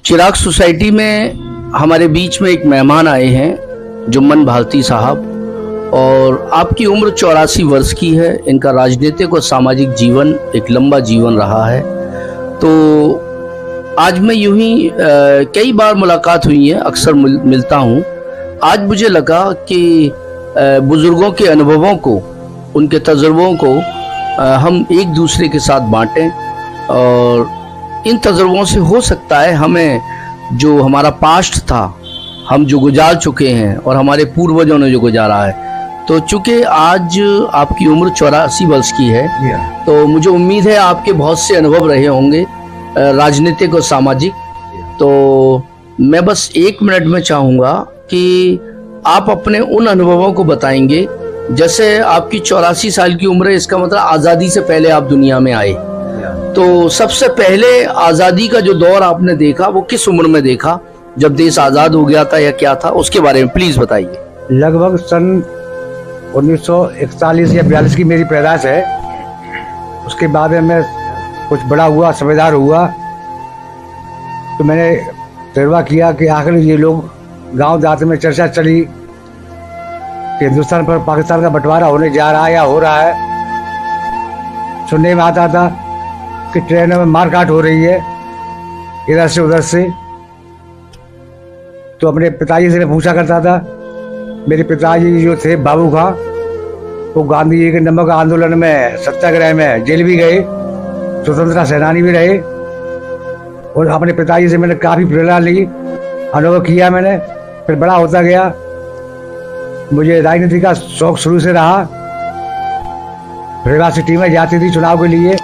चिराग society में हमारे बीच में एक मेहमान आए हैं जुम्मन भारती साहब, और आपकी उम्र 84 वर्ष की है। इनका राजनीतिक और सामाजिक जीवन एक लंबा जीवन रहा है। तो आज मैं यूं ही कई बार मुलाकात हुई है, अक्सर मिलता हूं। आज मुझे लगा कि बुजुर्गों के अनुभवों को, उनके तजुर्बों को हम एक दूसरे के साथ बांटें, और इन तजुर्बों से हो सकता है हमें जो हमारा पास्ट था, हम जो गुजार चुके हैं और हमारे पूर्वजों ने जो गुजारा है। तो चूंकि आज आपकी उम्र 84 वर्ष की है, तो मुझे उम्मीद है आपके बहुत से अनुभव रहे होंगे राजनीतिक और सामाजिक। तो मैं बस 1 मिनट में चाहूँगा कि आप अपने उन अनुभवों को बताएंगे। जैसे आपकी 84 साल की उम्र है, इसका मतलब आज़ादी से पहले आप दुनिया में आए। तो सबसे पहले आज़ादी का जो दौर आपने देखा वो किस उम्र में देखा, जब देश आज़ाद हो गया था या क्या था, उसके बारे में प्लीज़ बताइए। लगभग सन 1941 या 42 की मेरी पैदाइश है। उसके बाद में मैं कुछ बड़ा हुआ, समझदार हुआ, तो मैंने तजुर्बा किया कि आखिर ये लोग गांव देहात में चर्चा चली कि हिंदुस्तान पर पाकिस्तान का बंटवारा होने जा रहा है या हो रहा है। सुनने में आता था कि ट्रेनों में मारकाट हो रही है इधर से उधर से। तो अपने पिताजी से मैं पूछा करता था। मेरे पिताजी जो थे बाबू खां, वो गांधी जी के नमक आंदोलन में, सत्याग्रह में जेल भी गए, स्वतंत्रता सेनानी भी रहे। और अपने पिताजी से मैंने काफ़ी प्रेरणा ली, अनुभव किया मैंने। फिर बड़ा होता गया, मुझे राजनीति का शौक शुरू से रहा। रेवा सिटी में जाती थी चुनाव के लिए,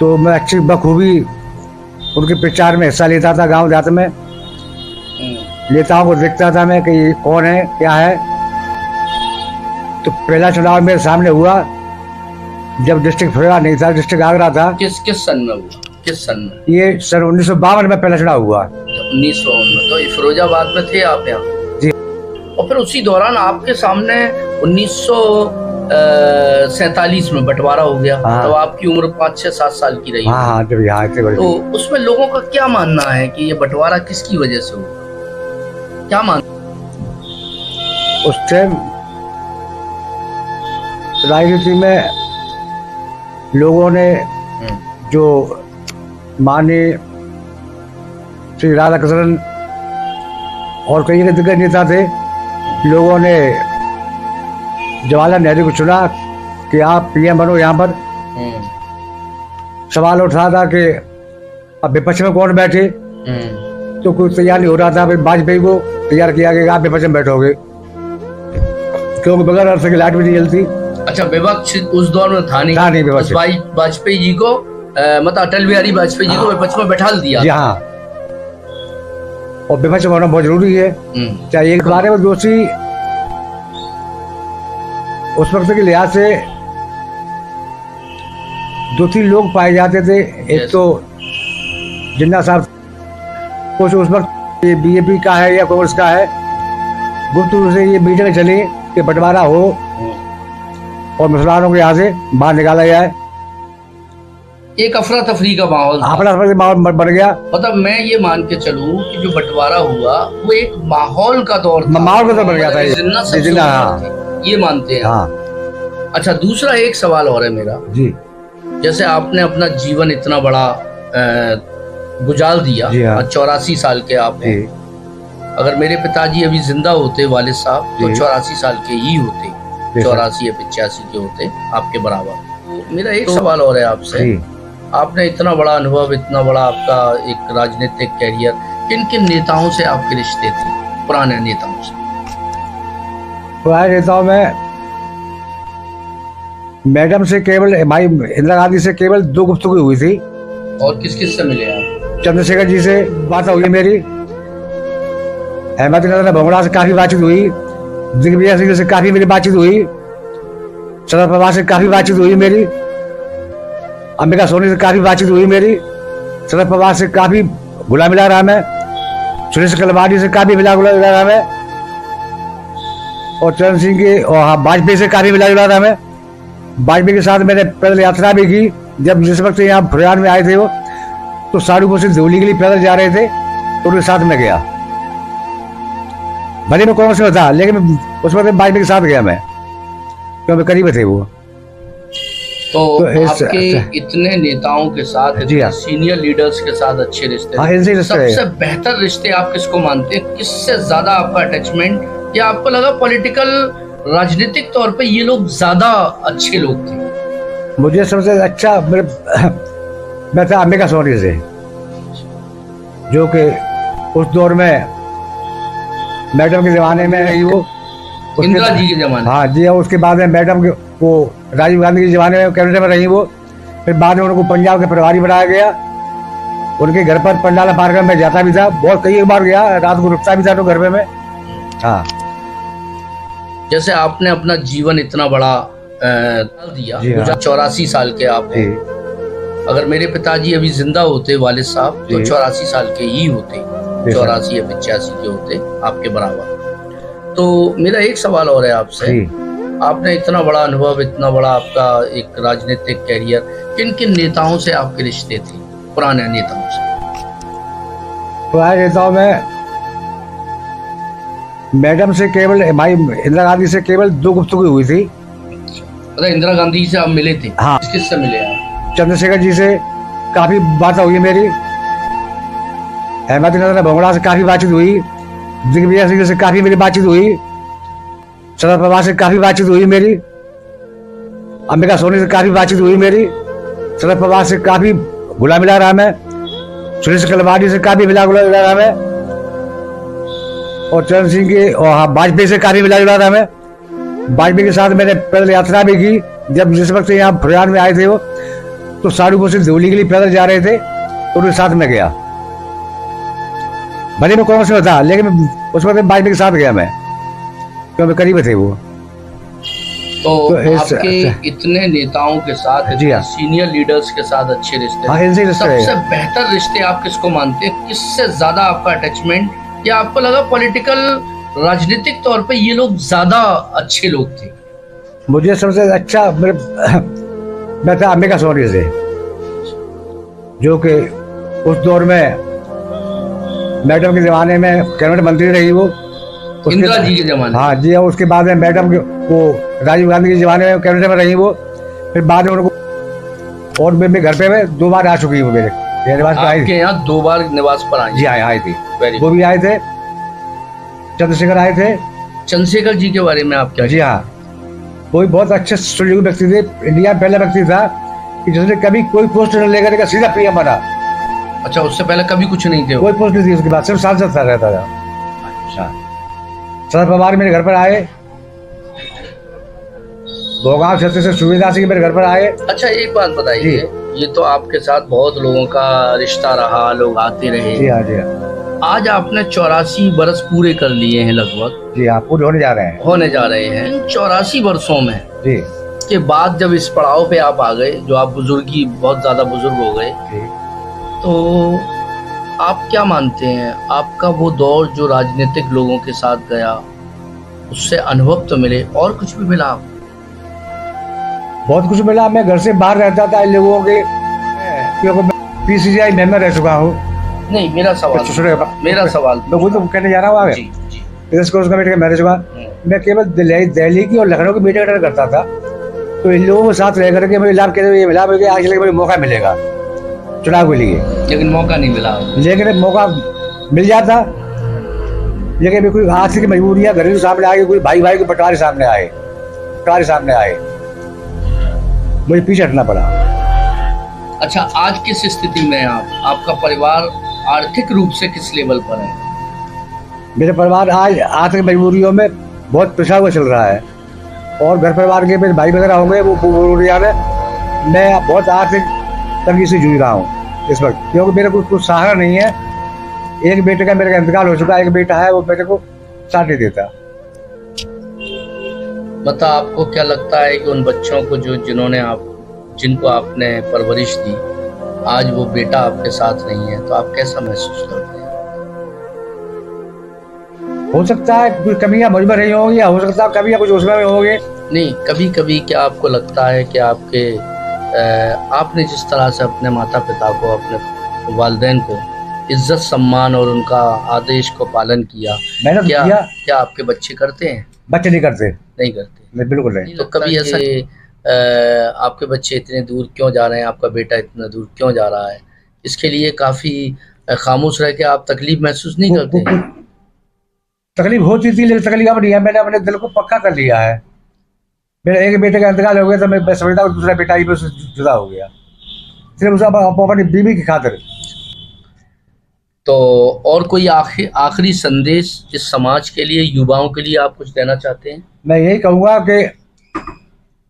तो मैं अच्छी बखूबी उनके प्रचार में हिस्सा लेता था। गांव देहात में नेताओं को देखता था मैं कि ये कौन है, क्या है। तो पहला चुनाव मेरे सामने हुआ जब डिस्ट्रिक्ट फरेवा नहीं था, डिस्ट्रिक्ट आगरा था। किस सन में हुआ? किस सन में? ये सन 1952 में पहला चुनाव हुआ। 1952 तो फिरोजाबाद में थे आप यहाँ? जी। और फिर उसी दौरान आपके सामने 1947 में बंटवारा हो गया। हाँ। तो आपकी उम्र 5, 6, 7 साल की रही। हाँ, जब यहाँ थे। तो उसमें लोगों का क्या मानना है कि ये बंटवारा किसकी वजह से हुआ? क्या मान उस टाइम राजनीति में लोगों ने जो माननीय श्री राधाकृष्णन और कई दिग्गज नेता थे, लोगों ने जवाहरलाल नेहरू को चुना कि आप पीएम बनो। यहाँ पर सवाल उठा था कि अब विपक्ष में कौन बैठे, तो कुछ तैयार नहीं हो रहा था। फिर वाजपेयी को तैयार किया कि आप विपक्ष में बैठोगे, क्योंकि बगैर अर्थ की लाइट भी नहीं जलती। अच्छा, विपक्ष उस दौर में था नहीं विपक्ष। वाजपेयी जी को मतलब अटल बिहारी वाजपेयी जी को विपक्ष में बैठा दिया। हाँ, और विपक्ष में होना बहुत जरूरी है। चाहे एक बारे में दोषी उस वक्त के लिहाज से 2-3 लोग पाए जाते थे। एक तो जिन्ना साहब, कुछ उस वक्त ये बीजेपी का है या कांग्रेस का है, गुप्त रूप से ये मीटिंग चली कि बंटवारा हो और मुसलमानों के यहाँ से बाहर निकाला जाए। एक अफरा तफरी का माहौल बन गया। मतलब मैं ये मान के चलूं कि जो बंटवारा हुआ वो एक माहौल का दौर था। माहौल का दौर बन गया था ये मानते हैं। हाँ। अच्छा, दूसरा एक सवाल और है मेरा जी। जैसे आपने अपना जीवन इतना बड़ा गुजार दिया। हाँ। 84 साल के आप हैं। अगर मेरे पिताजी अभी जिंदा होते, वालिद साहब, तो 84 साल के ही होते, 84 या 85 के होते आपके बराबर। तो मेरा एक सवाल और है आपसे। आपने इतना बड़ा अनुभव, इतना बड़ा आपका एक राजनीतिक कैरियर, किन किन नेताओं से आपके रिश्ते थे, पुराने नेताओं से? पुराने नेताओं में मैडम से केवल, भाई इंदिरा गांधी से केवल 2 गुफ्तगू हुई थी। और किस किस से मिले आप? चंद्रशेखर जी से बात हुई मेरी, अहमद नजर भोगड़ा से काफी बातचीत हुई, दिग्विजय सिंह से काफी मेरी बातचीत हुई, शरद पवार से काफी बातचीत हुई मेरी, अंबिका सोनी से काफी बातचीत हुई मेरी, शरद पवार से काफी घुला मिला रहा मैं, सुरेश कलवाड़ी से काफी मिला रहा मैं, और चरण सिंह के और वाजपेयी से काफी मिला जुला रहा मैं। वाजपेयी के साथ मैंने पैदल यात्रा भी की। जब जिस वक्त यहाँ फुरयान में आए थे वो, तो साड़ू से धौली के लिए पैदल जा रहे थे तो उनके साथ में गया। भले मैं कांग्रेस में था लेकिन उस वक्त भाजपा के साथ गया मैं, क्योंकि करीब थे वो। तो आपके इतने नेताओं के साथ, जी हाँ, सीनियर लीडर्स के साथ अच्छे रिश्ते, हाँ, इनसे रिश्ते सबसे बेहतर रिश्ते आप किसको मानते हैं? किससे ज्यादा आपका अटैचमेंट, या आपको लगा पॉलिटिकल राजनीतिक तौर पे ये लोग ज्यादा अच्छे लोग थे? मुझे सबसे अच्छा मैं था अंबिका सोनी से, जो कि उस दौर में मैडम के जमाने में रही वो, इंदिरा जी के जमाने। हाँ जी, उसके बाद में मैडम के वो राजीव गांधी के जमाने में कैबिनेट में रही वो। फिर बाद में उनको पंजाब के प्रभारी बनाया गया। उनके घर पर पंडाला पार्क में जाता भी था, बहुत कई बार गया, रात को रुकता भी था तो घर पे में। हाँ, जैसे आपने अपना जीवन इतना बड़ा दिया, 84 साल के आप हैं। अगर मेरे पिताजी अभी जिंदा होते वालिद साहब, तो 84 साल के ही होते, 84 या 85 के होते आपके बराबर। तो मेरा एक सवाल और है आपसे, आपने इतना बड़ा अनुभव, इतना बड़ा आपका एक राजनीतिक कैरियर, किन किन नेताओं से आपके रिश्ते थे, पुराने नेताओं से? पुराने नेताओं में मैडम से केवल, भाई इंदिरा गांधी से केवल 2 गुफ्तगू हुई थी। मतलब इंदिरा गांधी से आप मिले थे? हाँ। किससे मिले आप? चंद्रशेखर जी से काफी बात हुई मेरी, अहमद नजर भोंगड़ा से काफी बातचीत हुई, दिग्विजय सिंह से काफी मेरी बातचीत हुई, शरद पवार से काफी बातचीत हुई मेरी, अंबिका सोनी से काफी बातचीत हुई मेरी, शरद पवार से काफी घुला मिला रहा मैं, सुरेश कलवाड़ी से काफी मिला रहा मैं, और चरण सिंह के और वाजपेयी से काफी मिला जुला रहा मैं। वाजपेयी के साथ मैंने पैदल यात्रा भी की। जब जिस वक्त यहाँ फरियाद में आए थे वो, तो साड़ू से धौली के लिए पैदल जा रहे थे तो उनके साथ में गया। भले मैं कांग्रेस में था लेकिन उस वक्त वाजपेयी के साथ गया मैं, क्योंकि करीब थे वो। तो आपके इतने नेताओं के साथ, जी हाँ, सीनियर लीडर्स के साथ अच्छे रिश्ते, हाँ, इनसे रिश्ते, सबसे बेहतर रिश्ते आप किसको मानते हैं? किससे ज्यादा आपका अटैचमेंट, या आपको लगा पॉलिटिकल राजनीतिक तौर पे ये लोग ज्यादा अच्छे लोग थे? मुझे सबसे अच्छा मैं था अंबिका सोनी से, जो कि उस दौर में मैडम के जमाने में कैबिनेट मंत्री रही वो, इंदिरा जी के जमाने। हाँ जी, उसके बाद में मैडम के वो राजीव गांधी के जमाने में कैबिनेट में रही वो। फिर बाद में उनको, और मैं घर पे में 2 बार आ चुकी हूँ, मेरे निवास पर आई थी। यहाँ 2 बार निवास पर आई? जी हाँ, आई थी, वो भी आए थे। चंद्रशेखर आए थे। चंद्रशेखर जी के बारे में आप क्या? जी हाँ, वो भी बहुत अच्छे सुलझे व्यक्ति थे। इंडिया में पहला व्यक्ति था कि जिसने कभी कोई पोस्ट न लेकर के सीधा पीएम बना। अच्छा, उससे पहले कभी कुछ नहीं थे? कोई पोस्ट नहीं थी उसके बाद, सिर्फ सांसद था, रहता था। अच्छा, शरद पवार मेरे घर पर आए, भोगांव क्षेत्र से सुविधा सिंह मेरे घर पर आए। अच्छा, एक बात बताइए, ये तो आपके साथ बहुत लोगों का रिश्ता रहा, लोग आते रहे। जी हाँ, जी हाँ। आज आपने 84 वर्ष पूरे कर लिए हैं लगभग। जी हाँ, पूरे होने जा रहे हैं। इन 84 वर्षों में जी के बाद जब इस पड़ाव पे आप आ गए, जो आप बुजुर्गी, बहुत ज्यादा बुजुर्ग हो गए, तो आप क्या मानते हैं, आपका वो दौर जो राजनीतिक लोगों के साथ गया, उससे अनुभव तो मिले, और कुछ भी मिला? बहुत कुछ मिला। मैं घर से बाहर रहता था इन लोगों के, क्योंकि मैं पीसीसीआई मेंबर रह चुका हूँ। नहीं, मेरा सवाल मैं वो तो कहने जा रहा हूँ आगे। उसका मीटिंग मैरिज हुआ, मैं केवल दिल्ली की और लखनऊ की मीटिंग अटेंड करता था। तो इन लोगों के साथ रह करके मुझे लाभ ये मिला, मुझे आगे चल के मुझे मौका मिलेगा चुनाव के लिए, लेकिन मौका नहीं मिला। लेकिन मौका मिल जाता, लेकिन कोई आर्थिक मजबूरियां घरेलू सामने आ गई, कोई भाई भाई के बंटवारे सामने आए, मुझे पीछे हटना पड़ा। अच्छा, आज किस स्थिति में आपका परिवार आर्थिक रूप से किस लेवल पर है? मेरे परिवार आज आर्थिक मजबूरियों में बहुत पिछड़ा हुआ चल रहा है, और घर परिवार के मेरे भाई वगैरह होंगे वो में मैं बहुत आर्थिक तंगी से जूझ रहा हूँ इस वक्त, क्योंकि मेरे को कुछ सहारा नहीं है। एक बेटे का मेरे का इंतकाल हो चुका है, एक बेटा है, वो बेटे को साथ नहीं देता। बता, आपको क्या लगता है कि उन बच्चों को जिनको आपने परवरिश दी, आज वो बेटा आपके साथ नहीं है, तो आप कैसा महसूस करते हैं? हो सकता है कुछ कमियां मुझ में रही होंगी, या हो सकता है कमियां कुछ उसमें भी होंगी। नहीं, कभी कभी क्या आपको लगता है कि आपने जिस तरह से अपने माता पिता को, अपने वालिदैन को इज्जत सम्मान और उनका आदेश को पालन किया। मैंने क्या किया। क्या आपके बच्चे करते हैं? बच्चे नहीं करते, नहीं करते। नहीं, बिल्कुल नहीं। तो कभी ऐसा आपके बच्चे इतने दूर क्यों जा रहे हैं, आपका बेटा इतना दूर क्यों जा रहा है, इसके लिए काफ़ी खामोश रह के आप तकलीफ महसूस नहीं करते? तकलीफ होती थी, लेकिन तकलीफ अब नहीं है। मैंने अपने दिल को पक्का कर लिया है। मेरे एक बेटे का इंतकाल हो गया तो मैं समझता हूँ दूसरा बेटा ही उससे जुदा हो गया, सिर्फ उसे अपनी बीवी की खातिर। तो और कोई आखिरी संदेश इस समाज के लिए, युवाओं के लिए आप कुछ देना चाहते हैं? मैं यही कहूँगा कि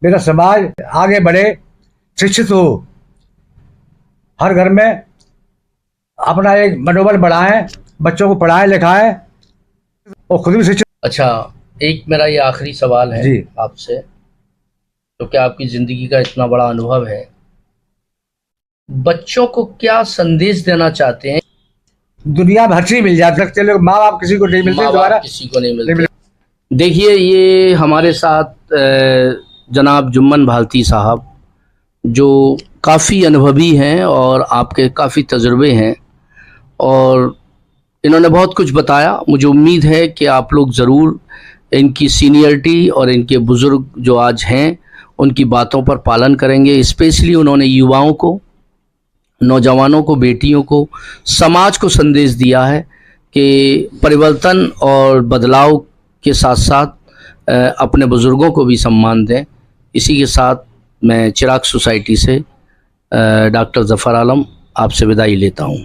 मेरा समाज आगे बढ़े, शिक्षित हो, हर घर में अपना एक मनोबल बढ़ाएं, बच्चों को पढ़ाएं लिखाएं और खुद भी शिक्षित। अच्छा, एक मेरा ये आखिरी सवाल है जी आपसे, तो क्या आपकी ज़िंदगी का इतना बड़ा अनुभव है, बच्चों को क्या संदेश देना चाहते हैं? दुनिया में हर चीज मिल जाती है, लोग माँ बाप किसी को नहीं मिलते, दोबारा किसी को नहीं मिलते। देखिए, ये हमारे साथ जनाब जुम्मन भालती साहब जो काफ़ी अनुभवी हैं और आपके काफ़ी तजुर्बे हैं और इन्होंने बहुत कुछ बताया। मुझे उम्मीद है कि आप लोग ज़रूर इनकी सीनियरिटी और इनके बुज़ुर्ग जो आज हैं उनकी बातों पर पालन करेंगे। स्पेशली उन्होंने युवाओं को, नौजवानों को, बेटियों को, समाज को संदेश दिया है कि परिवर्तन और बदलाव के साथ साथ अपने बुज़ुर्गों को भी सम्मान दें। इसी के साथ मैं चिराग सोसाइटी से डॉक्टर ज़फ़र आलम आपसे विदाई लेता हूँ।